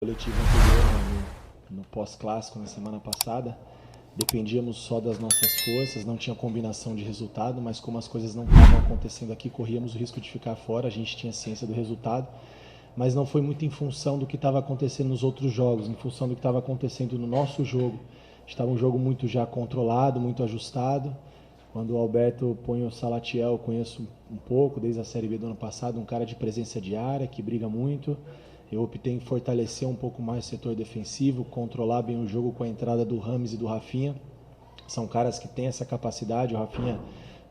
Coletivo anterior, no pós-clássico, na semana passada, dependíamos só das nossas forças, não tinha combinação de resultado, mas como as coisas não estavam acontecendo aqui, corríamos o risco de ficar fora, a gente tinha ciência do resultado, mas não foi muito em função do que estava acontecendo nos outros jogos, em função do que estava acontecendo no nosso jogo. Estava um jogo muito já controlado, muito ajustado. Quando o Alberto põe o Salatiel, eu conheço um pouco, desde a Série B do ano passado, um cara de presença de área, que briga muito. Eu optei em fortalecer um pouco mais o setor defensivo, controlar bem o jogo com a entrada do Rames e do Rafinha. São caras que têm essa capacidade, o Rafinha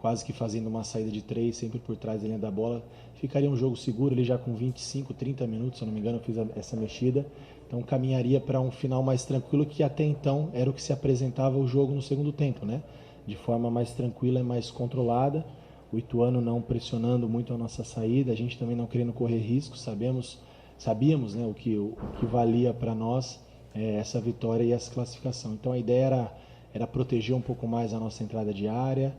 quase que fazendo uma saída de 3, sempre por trás da linha da bola. Ficaria um jogo seguro, ele já com 25, 30 minutos, se eu não me engano, eu fiz essa mexida. Então caminharia para um final mais tranquilo, que até então era o que se apresentava o jogo no segundo tempo, né? De forma mais tranquila e mais controlada. O Ituano não pressionando muito a nossa saída, a gente também não querendo correr riscos, sabíamos, né, o que valia para nós essa vitória e essa classificação. Então a ideia era proteger um pouco mais a nossa entrada de área,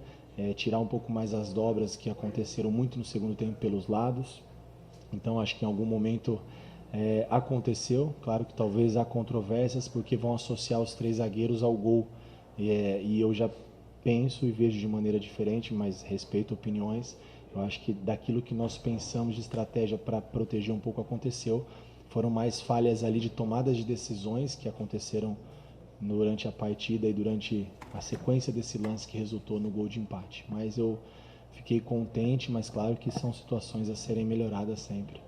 tirar um pouco mais as dobras que aconteceram muito no segundo tempo pelos lados. Então acho que em algum momento aconteceu, claro que talvez há controvérsias, porque vão associar os 3 zagueiros ao gol, e eu já penso e vejo de maneira diferente, mas respeito opiniões. Eu acho que daquilo que nós pensamos de estratégia para proteger um pouco aconteceu. Foram mais falhas ali de tomadas de decisões que aconteceram durante a partida e durante a sequência desse lance que resultou no gol de empate. Mas eu fiquei contente, mas claro que são situações a serem melhoradas sempre.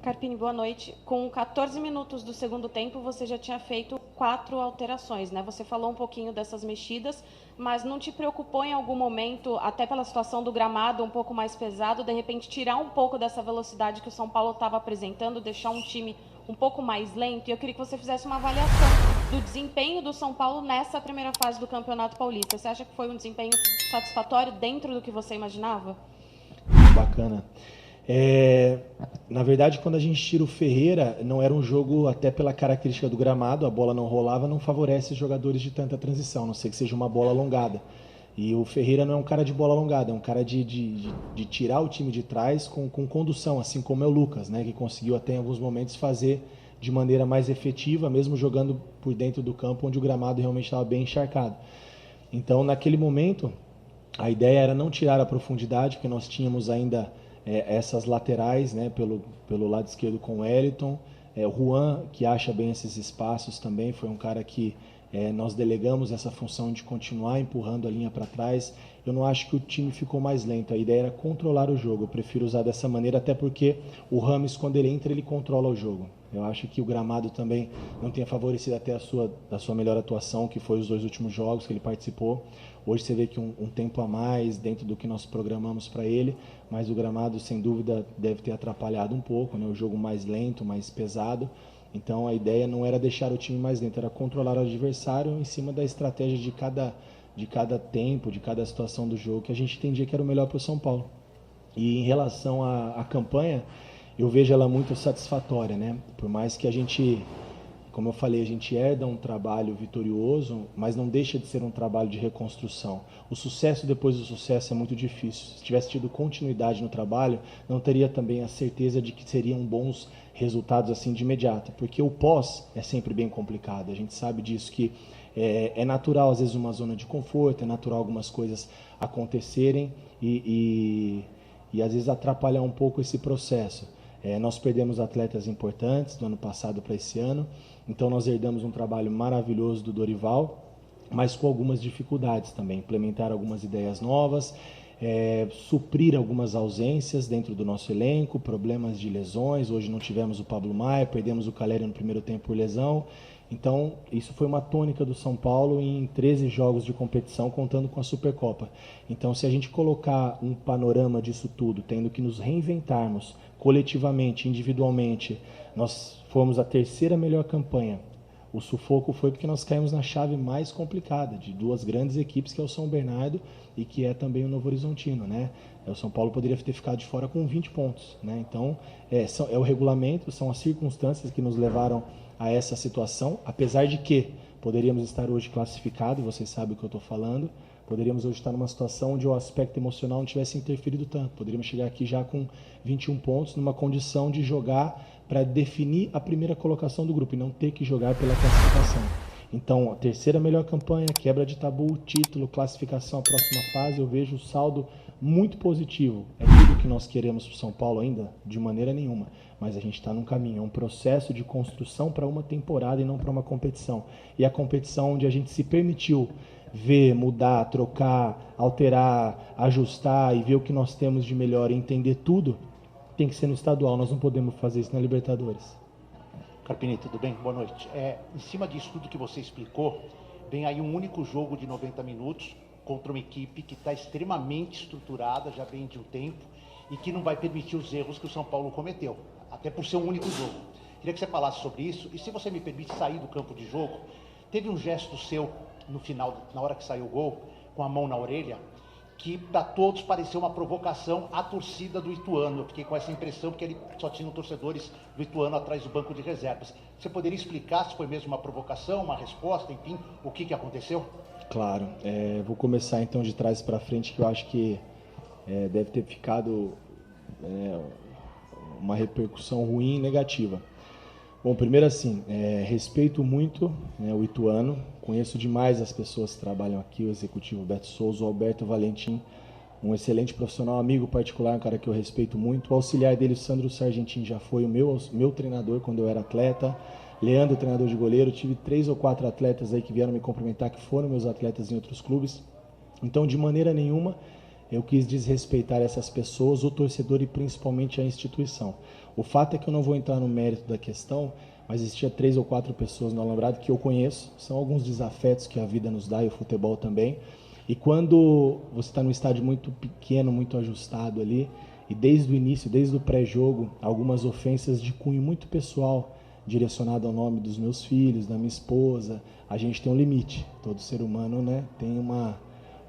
Carpini, boa noite. Com 14 minutos do segundo tempo, você já tinha feito 4 alterações, né? Você falou um pouquinho dessas mexidas, mas não te preocupou em algum momento, até pela situação do gramado um pouco mais pesado, de repente tirar um pouco dessa velocidade que o São Paulo estava apresentando, deixar um time um pouco mais lento? E eu queria que você fizesse uma avaliação do desempenho do São Paulo nessa primeira fase do Campeonato Paulista. Você acha que foi um desempenho satisfatório dentro do que você imaginava? Bacana. Na verdade, quando a gente tira o Ferreira, não era um jogo, até pela característica do gramado, a bola não rolava, não favorece os jogadores de tanta transição, a não ser que seja uma bola alongada. E o Ferreira não é um cara de bola alongada, é um cara de tirar o time de trás com condução, assim como é o Lucas, né, que conseguiu até em alguns momentos fazer de maneira mais efetiva, mesmo jogando por dentro do campo, onde o gramado realmente estava bem encharcado. Então, naquele momento, a ideia era não tirar a profundidade, porque nós tínhamos ainda essas laterais, né, pelo lado esquerdo com o Wellington. O Juan, que acha bem esses espaços também, foi um cara que nós delegamos essa função de continuar empurrando a linha para trás. Eu não acho que o time ficou mais lento, a ideia era controlar o jogo. Eu prefiro usar dessa maneira, até porque o Rames, quando ele entra, ele controla o jogo. Eu acho que o gramado também não tenha favorecido até a sua melhor atuação, que foi os 2 últimos jogos que ele participou. Hoje você vê que um tempo a mais dentro do que nós programamos para ele, mas o gramado, sem dúvida, deve ter atrapalhado um pouco, né? O jogo mais lento, mais pesado. Então a ideia não era deixar o time mais lento, era controlar o adversário em cima da estratégia de cada tempo, de cada situação do jogo, que a gente entendia que era o melhor para o São Paulo. E em relação à campanha, eu vejo ela muito satisfatória, né? Por mais que a gente, como eu falei, a gente herda um trabalho vitorioso, mas não deixa de ser um trabalho de reconstrução. O sucesso depois do sucesso é muito difícil. Se tivesse tido continuidade no trabalho, não teria também a certeza de que seriam bons resultados assim de imediato, porque o pós é sempre bem complicado. A gente sabe disso, que é natural às vezes uma zona de conforto, é natural algumas coisas acontecerem e às vezes atrapalhar um pouco esse processo. Nós perdemos atletas importantes do ano passado para esse ano, então nós herdamos um trabalho maravilhoso do Dorival, mas com algumas dificuldades também, implementar algumas ideias novas, suprir algumas ausências dentro do nosso elenco, problemas de lesões. Hoje não tivemos o Pablo Maia, perdemos o Caleri no primeiro tempo por lesão. Então, isso foi uma tônica do São Paulo em 13 jogos de competição, contando com a Supercopa. Então, se a gente colocar um panorama disso tudo, tendo que nos reinventarmos coletivamente, individualmente, nós fomos a 3ª melhor campanha. O sufoco foi porque nós caímos na chave mais complicada, de 2 grandes equipes, que é o São Bernardo e que é também o Novo Horizontino, né? O São Paulo poderia ter ficado de fora com 20 pontos, né? Então, é o regulamento, são as circunstâncias que nos levaram a essa situação, apesar de que poderíamos estar hoje classificados, vocês sabem o que eu estou falando, poderíamos hoje estar numa situação onde o aspecto emocional não tivesse interferido tanto, poderíamos chegar aqui já com 21 pontos, numa condição de jogar para definir a primeira colocação do grupo e não ter que jogar pela classificação. Então, a terceira melhor campanha, quebra de tabu, título, classificação à próxima fase, eu vejo o saldo muito positivo. É tudo que nós queremos para o São Paulo ainda? De maneira nenhuma. Mas a gente está num caminho, é um processo de construção para uma temporada e não para uma competição. E a competição onde a gente se permitiu ver, mudar, trocar, alterar, ajustar e ver o que nós temos de melhor e entender tudo, tem que ser no estadual. Nós não podemos fazer isso na Libertadores. Carpini, tudo bem? Boa noite. Em cima disso tudo que você explicou, vem aí um único jogo de 90 minutos contra uma equipe que está extremamente estruturada, já vem de um tempo, e que não vai permitir os erros que o São Paulo cometeu, até por ser um único jogo. Queria que você falasse sobre isso, e se você me permite sair do campo de jogo, teve um gesto seu no final, na hora que saiu o gol, com a mão na orelha, que para todos pareceu uma provocação à torcida do Ituano. Eu fiquei com essa impressão porque ele só tinha torcedores do Ituano atrás do banco de reservas. Você poderia explicar se foi mesmo uma provocação, uma resposta, enfim, o que aconteceu? Claro. Vou começar então de trás para frente, que eu acho que deve ter ficado uma repercussão ruim e negativa. Bom, primeiro assim, respeito muito, né, o Ituano, conheço demais as pessoas que trabalham aqui, o executivo Beto Souza, o Alberto Valentim, um excelente profissional, amigo particular, um cara que eu respeito muito. O auxiliar dele, o Sandro Sargentin, já foi o meu treinador quando eu era atleta. Leandro, treinador de goleiro. Tive 3 ou 4 atletas aí que vieram me cumprimentar, que foram meus atletas em outros clubes. Então, de maneira nenhuma, eu quis desrespeitar essas pessoas, o torcedor e principalmente a instituição. O fato é que eu não vou entrar no mérito da questão, mas existia 3 ou 4 pessoas no Alambrado que eu conheço. São alguns desafetos que a vida nos dá e o futebol também. E quando você está num estádio muito pequeno, muito ajustado ali, e desde o início, desde o pré-jogo, algumas ofensas de cunho muito pessoal, direcionado ao nome dos meus filhos, da minha esposa, a gente tem um limite. Todo ser humano, né, tem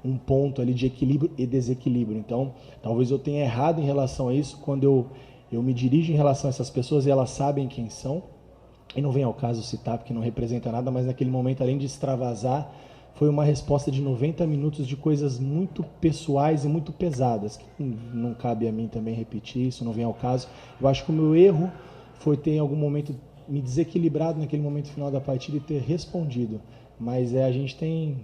um ponto ali de equilíbrio e desequilíbrio. Então, talvez eu tenha errado em relação a isso quando eu me dirijo em relação a essas pessoas e elas sabem quem são. E não vem ao caso citar porque não representa nada, mas naquele momento, além de extravasar, foi uma resposta de 90 minutos de coisas muito pessoais e muito pesadas, que não cabe a mim também repetir, isso não vem ao caso. Eu acho que o meu erro foi ter em algum momento me desequilibrado naquele momento final da partida e ter respondido. Mas a gente tem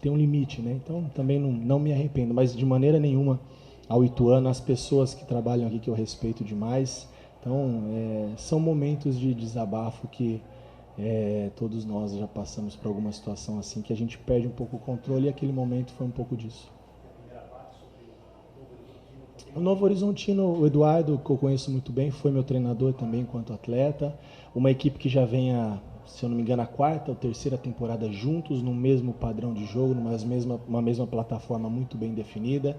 um limite, né? Então também não me arrependo, mas de maneira nenhuma ao Ituano, às pessoas que trabalham aqui que eu respeito demais. Então são momentos de desabafo que todos nós já passamos por alguma situação assim, que a gente perde um pouco o controle, e aquele momento foi um pouco disso. O Novo Horizontino, o Eduardo, que eu conheço muito bem, foi meu treinador também enquanto atleta. Uma equipe que já vem se eu não me engano, a 4ª ou 3ª temporada juntos, no mesmo padrão de jogo, uma mesma plataforma muito bem definida.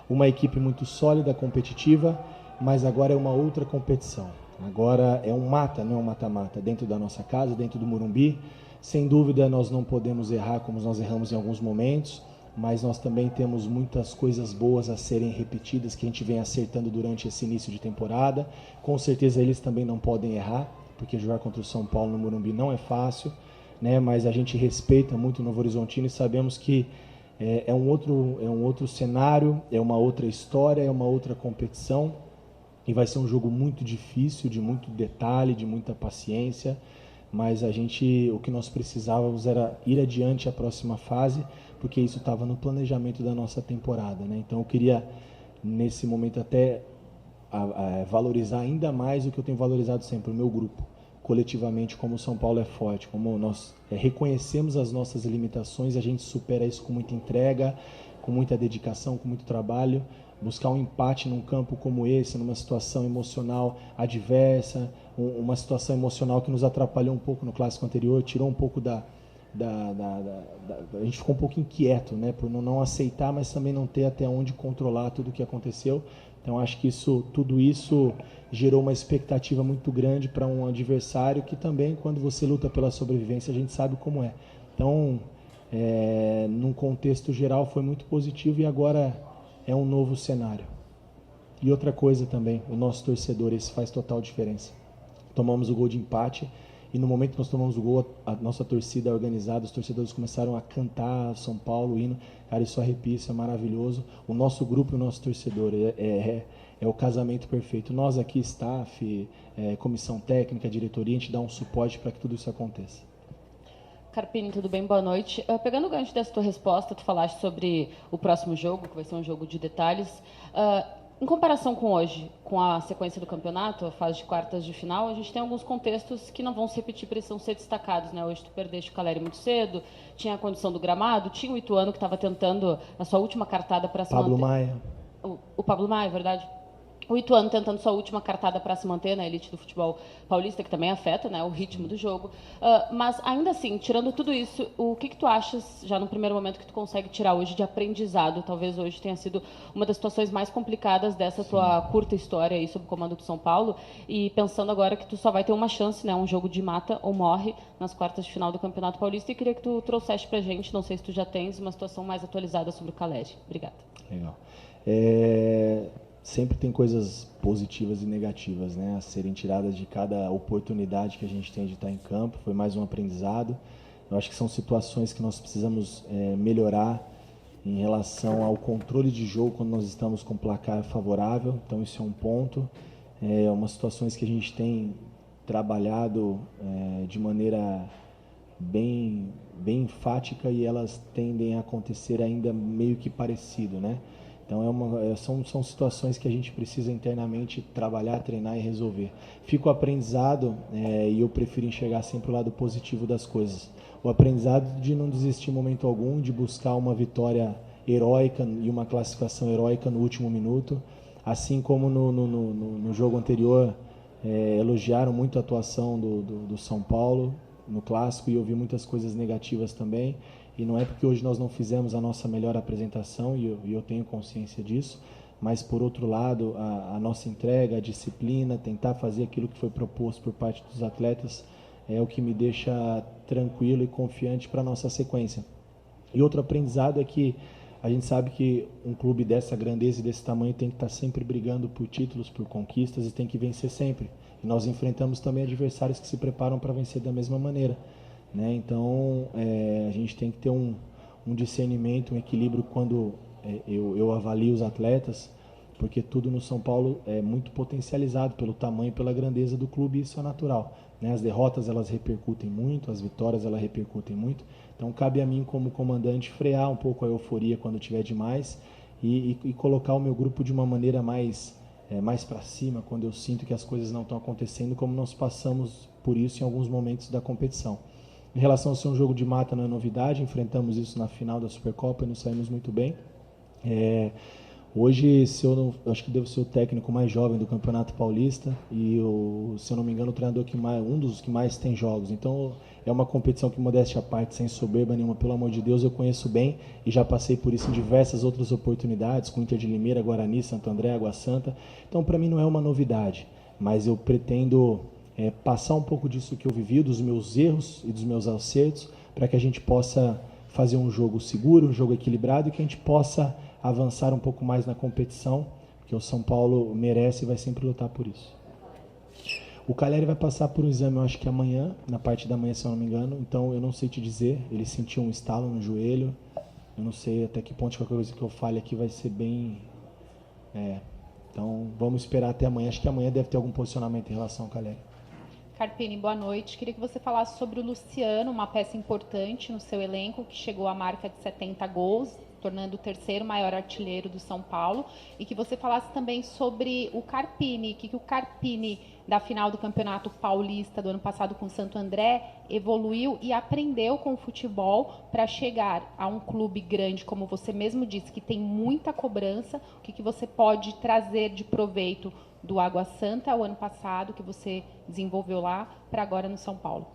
Uma equipe muito sólida, competitiva, mas agora é uma outra competição. Agora é um mata, não é um mata-mata, dentro da nossa casa, dentro do Morumbi. Sem dúvida nós não podemos errar como nós erramos em alguns momentos, mas nós também temos muitas coisas boas a serem repetidas, que a gente vem acertando durante esse início de temporada. Com certeza eles também não podem errar, porque jogar contra o São Paulo no Morumbi não é fácil, né? Mas a gente respeita muito o Novo Horizontino e sabemos que é um outro cenário, é uma outra história, é uma outra competição, e vai ser um jogo muito difícil, de muito detalhe, de muita paciência, mas o que nós precisávamos era ir adiante à próxima fase, porque isso estava no planejamento da nossa temporada, né? Então eu queria, nesse momento, até valorizar ainda mais o que eu tenho valorizado sempre, o meu grupo, coletivamente, como o São Paulo é forte, como nós reconhecemos as nossas limitações, a gente supera isso com muita entrega, com muita dedicação, com muito trabalho. Buscar um empate num campo como esse, numa situação emocional adversa, uma situação emocional que nos atrapalhou um pouco no clássico anterior, tirou um pouco a gente ficou um pouco inquieto, né, por não aceitar, mas também não ter até onde controlar tudo o que aconteceu. Então acho que tudo isso gerou uma expectativa muito grande para um adversário que também, quando você luta pela sobrevivência, a gente sabe como é. Então, num contexto geral, foi muito positivo, e agora é um novo cenário. E outra coisa também, o nosso torcedor, esse faz total diferença. Tomamos o gol de empate, e no momento que nós tomamos o gol, a nossa torcida organizada, os torcedores começaram a cantar São Paulo, o hino. Cara, isso arrepia, isso é maravilhoso. O nosso grupo e o nosso torcedor é é o casamento perfeito. Nós aqui, staff, comissão técnica, diretoria, a gente dá um suporte para que tudo isso aconteça. Carpini, tudo bem? Boa noite. Pegando o gancho dessa tua resposta, tu falaste sobre o próximo jogo, que vai ser um jogo de detalhes. Em comparação com hoje, com a sequência do campeonato, a fase de quartas de final, a gente tem alguns contextos que não vão se repetir, precisam ser destacados, né? Hoje tu perdeste o Caleri muito cedo, tinha a condição do gramado, tinha o Ituano que estava tentando a sua última cartada para se manter. Pablo Maia. O Pablo Maia, é verdade? O Ituano tentando sua última cartada para se manter na elite do futebol paulista, que também afeta, né, o ritmo do jogo. Mas, ainda assim, tirando tudo isso, o que tu achas, já no primeiro momento, que tu consegue tirar hoje de aprendizado? Talvez hoje tenha sido uma das situações mais complicadas dessa tua curta história aí sob o comando do São Paulo. E pensando agora que tu só vai ter uma chance, né, um jogo de mata ou morre nas quartas de final do Campeonato Paulista. E queria que tu trouxesse pra gente, não sei se tu já tens, uma situação mais atualizada sobre o Caleri. Obrigada. Legal. Sempre tem coisas positivas e negativas, né, a serem tiradas de cada oportunidade que a gente tem de estar em campo. Foi mais um aprendizado. Eu acho que são situações que nós precisamos melhorar em relação ao controle de jogo quando nós estamos com placar favorável. Então isso é um ponto. Umas situações que a gente tem trabalhado de maneira bem enfática e elas tendem a acontecer ainda meio que parecido, né? Então são situações que a gente precisa internamente trabalhar, treinar e resolver. Fica o aprendizado e eu prefiro enxergar sempre o lado positivo das coisas. O aprendizado de não desistir em momento algum, de buscar uma vitória heróica e uma classificação heróica no último minuto. Assim como no jogo anterior elogiaram muito a atuação do São Paulo no Clássico e eu vi muitas coisas negativas também. E não é porque hoje nós não fizemos a nossa melhor apresentação, e eu tenho consciência disso, mas, por outro lado, a nossa entrega, a disciplina, tentar fazer aquilo que foi proposto por parte dos atletas é o que me deixa tranquilo e confiante para a nossa sequência. E outro aprendizado é que a gente sabe que um clube dessa grandeza e desse tamanho tem que estar sempre brigando por títulos, por conquistas e tem que vencer sempre. E nós enfrentamos também adversários que se preparam para vencer da mesma maneira. Né? Então, a gente tem que ter um discernimento, um equilíbrio quando eu avalio os atletas, porque tudo no São Paulo é muito potencializado pelo tamanho e pela grandeza do clube, e isso é natural. Né? As derrotas, elas repercutem muito, as vitórias, elas repercutem muito. Então, cabe a mim, como comandante, frear um pouco a euforia quando tiver demais e colocar o meu grupo de uma maneira mais para cima, quando eu sinto que as coisas não estão acontecendo, como nós passamos por isso em alguns momentos da competição. Em relação a ser um jogo de mata, não é novidade, enfrentamos isso na final da Supercopa e nos saímos muito bem. Hoje, eu acho que devo ser o técnico mais jovem do Campeonato Paulista e, se eu não me engano, o treinador um dos que mais tem jogos. Então, é uma competição que, modéstia à parte, sem soberba nenhuma, pelo amor de Deus, eu conheço bem e já passei por isso em diversas outras oportunidades, com Inter de Limeira, Guarani, Santo André, Água Santa. Então, para mim, não é uma novidade, mas eu pretendo passar um pouco disso que eu vivi, dos meus erros e dos meus acertos, para que a gente possa fazer um jogo seguro, um jogo equilibrado e que a gente possa avançar um pouco mais na competição, porque o São Paulo merece e vai sempre lutar por isso. O Caleri vai passar por um exame, eu acho que amanhã, na parte da manhã, se eu não me engano, então eu não sei te dizer, ele sentiu um estalo no joelho, eu não sei até que ponto qualquer coisa que eu fale aqui vai ser bem... Então vamos esperar até amanhã, acho que amanhã deve ter algum posicionamento em relação ao Caleri. Carpini, boa noite. Queria que você falasse sobre o Luciano, uma peça importante no seu elenco, que chegou à marca de 70 gols, tornando o terceiro maior artilheiro do São Paulo, e que você falasse também sobre o Carpini, que o Carpini da final do Campeonato Paulista do ano passado com o Santo André evoluiu e aprendeu com o futebol para chegar a um clube grande, como você mesmo disse, que tem muita cobrança. O que você pode trazer de proveito do Água Santa o ano passado, que você desenvolveu lá, para agora no São Paulo?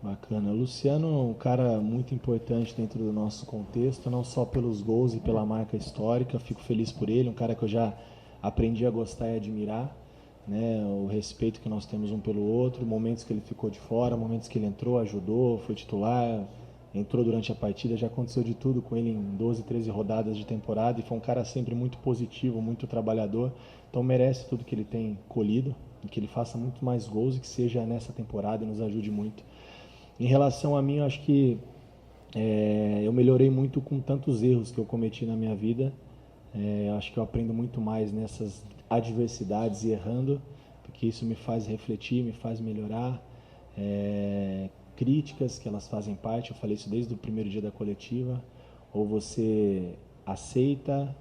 Bacana. O Luciano é um cara muito importante dentro do nosso contexto, não só pelos gols e pela marca histórica, fico feliz por ele, um cara que eu já aprendi a gostar e admirar, né? O respeito que nós temos um pelo outro, momentos que ele ficou de fora, momentos que ele entrou, ajudou, foi titular, entrou durante a partida, já aconteceu de tudo com ele em 12, 13 rodadas de temporada e foi um cara sempre muito positivo, muito trabalhador, então merece tudo que ele tem colhido e que ele faça muito mais gols e que seja nessa temporada e nos ajude muito. Em relação a mim, eu acho que eu melhorei muito com tantos erros que eu cometi na minha vida. Acho que eu aprendo muito mais nessas adversidades e errando, porque isso me faz refletir, me faz melhorar. Críticas, que elas fazem parte, eu falei isso desde o primeiro dia da coletiva, ou você aceita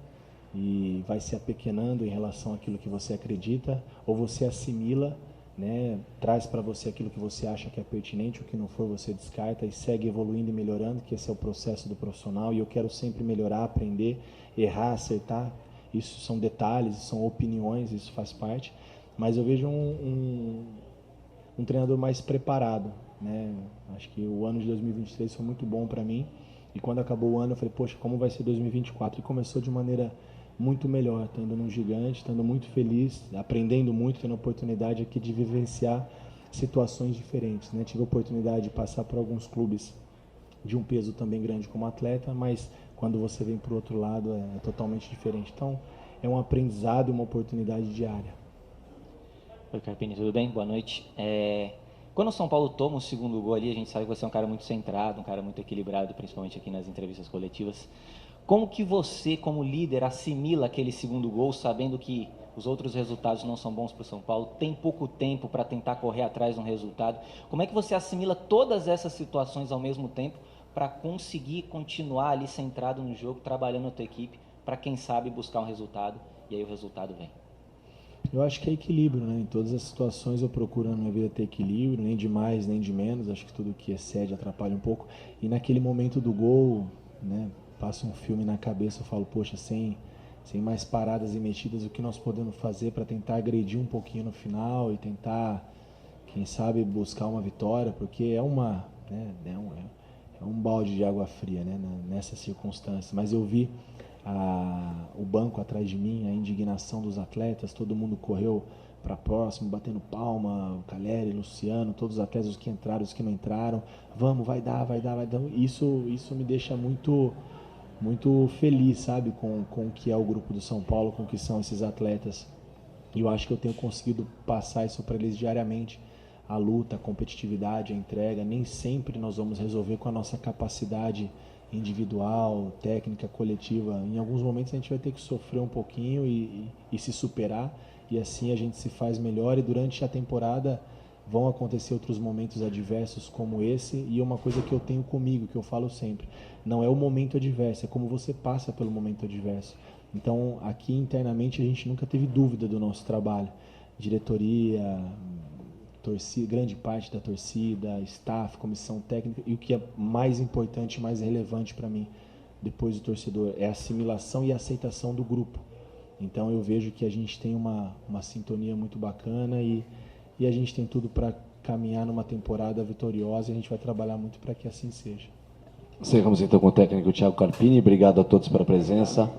e vai se apequenando em relação àquilo que você acredita, ou você assimila, né, traz para você aquilo que você acha que é pertinente, o que não for você descarta e segue evoluindo e melhorando, que esse é o processo do profissional, e eu quero sempre melhorar, aprender, errar, acertar. Isso são detalhes, são opiniões, isso faz parte, mas eu vejo um treinador mais preparado, né? Acho que o ano de 2023 foi muito bom para mim, e quando acabou o ano eu falei, poxa, como vai ser 2024? E começou de maneira muito melhor, estando num gigante, estando muito feliz, aprendendo muito, tendo a oportunidade aqui de vivenciar situações diferentes, né? Tive a oportunidade de passar por alguns clubes de um peso também grande como atleta, mas quando você vem para o outro lado é totalmente diferente. Então, é um aprendizado e uma oportunidade diária. Oi, Carpini, tudo bem? Boa noite. Quando o São Paulo toma o segundo gol ali, a gente sabe que você é um cara muito centrado, um cara muito equilibrado, principalmente aqui nas entrevistas coletivas. Como que você, como líder, assimila aquele segundo gol, sabendo que os outros resultados não são bons para o São Paulo, tem pouco tempo para tentar correr atrás de um resultado? Como é que você assimila todas essas situações ao mesmo tempo para conseguir continuar ali centrado no jogo, trabalhando a tua equipe, para quem sabe buscar um resultado, e aí o resultado vem? Eu acho que é equilíbrio, né? Em todas as situações eu procuro na minha vida ter equilíbrio, nem de mais, nem de menos. Acho que tudo que excede atrapalha um pouco. E naquele momento do gol, né, passa um filme na cabeça, eu falo, poxa, sem mais paradas e mexidas, o que nós podemos fazer para tentar agredir um pouquinho no final e tentar, quem sabe, buscar uma vitória, porque é um balde de água fria, né, nessa circunstância. Mas eu vi o banco atrás de mim, a indignação dos atletas, todo mundo correu para próximo, batendo palma, o Caleri, Luciano, todos os atletas, os que entraram, os que não entraram, vamos, vai dar. Isso me deixa muito feliz, sabe, com o que é o grupo do São Paulo, com o que são esses atletas. E eu acho que eu tenho conseguido passar isso para eles diariamente, a luta, a competitividade, a entrega. Nem sempre nós vamos resolver com a nossa capacidade individual, técnica, coletiva. Em alguns momentos a gente vai ter que sofrer um pouquinho e se superar, e assim a gente se faz melhor, e durante a temporada vão acontecer outros momentos adversos como esse, e uma coisa que eu tenho comigo, que eu falo sempre, não é o momento adverso, é como você passa pelo momento adverso. Então aqui internamente a gente nunca teve dúvida do nosso trabalho, diretoria, torcida, grande parte da torcida, staff, comissão técnica, e o que é mais importante, mais relevante para mim, depois do torcedor, é a assimilação e a aceitação do grupo. Então eu vejo que a gente tem uma sintonia muito bacana e a gente tem tudo para caminhar numa temporada vitoriosa, e a gente vai trabalhar muito para que assim seja. Encerramos então com o técnico Thiago Carpini. Obrigado a todos pela presença.